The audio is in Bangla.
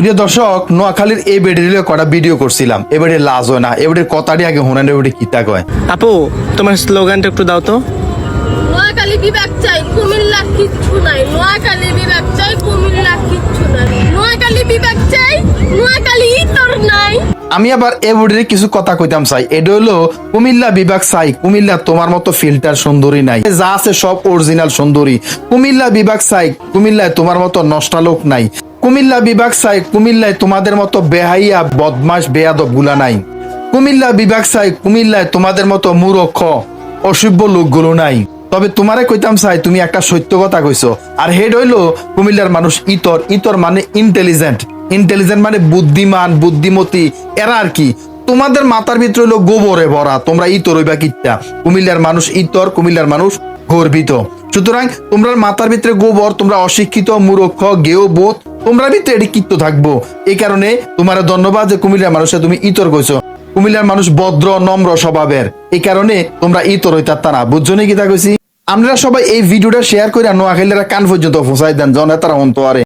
প্রিয় দর্শক, নোয়াখালীর এই বেডের কটা ভিডিও করছিলাম। এবারে লাজ হয় না, এবারে কথাটি আগে হোনেন, এবারে কিতা কয়। আপু তোমার স্লোগানটা একটু দাও তো। নোয়াখালী বিভাগ চাই, কুমিল্লা কিচ্ছু নাই। নোয়াখালী বিভাগ চাই, কুমিল্লা কিচ্ছু নাই। নোয়াখালী বিভাগ চাই, নোয়াখালী ইতর নাই। আমি আবার এবারে কিছু কথা কইতাম চাই। এটা হলো কুমিল্লা বিভাগ চাই, কুমিল্লা তোমার মতো ফিল্টার সুন্দরী নাই, যা আছে সব অরিজিনাল সুন্দরী। কুমিল্লা বিভাগ চাই, কুমিল্লায় তোমার মতো নষ্টা লোক নাই। কুমিল্লা বিভাগ চাই, কুমিল্লায় তোমাদের মতো বেহাইয়া বদমাস বেয়াদব গুলা নাই। কুমিল্লা বিভাগ চাই, কুমিল্লায় তোমাদের মতো মূর্খ অসভ্য লোকগুলো নাই। তবে তোমারে কইতাম চাই, তুমি একটা সত্য কথা কইছো। আর হেড হইলো কুমিল্লার মানুষ ইতর। ইতর মানে ইন্টেলিজেন্ট, ইন্টেলিজেন্ট মানে বুদ্ধিমান বুদ্ধিমতী। এরা আর কি তোমাদের মাথার ভিতরে হইলো গোবরে ভরা, তোমরা ইতর হইবা কিত্তা। কুমিল্লার মানুষ ইতর, কুমিল্লার মানুষ গর্বিত। সুতরাং তোমরা মাথার ভিতরে গোবর, তোমরা অশিক্ষিত মূর্খ গেও বোধ, তোমরা ভিতরে এটি কিত্ত থাকবো। এই কারণে তোমার ধন্যবাদ যে কুমিল্লার মানুষে তুমি ইতর কইছো। কুমিল্লার মানুষ ভদ্র নম্র স্বভাবের, এই কারণে তোমরা ইতর হইতা না। বুঝছো নি কিতা কইছি? আমরা সবাই এই ভিডিওটা শেয়ার করে নোয়াখালীরা কান পর্যন্ত পৌঁছাই দেন, জন তারা অন্তরে।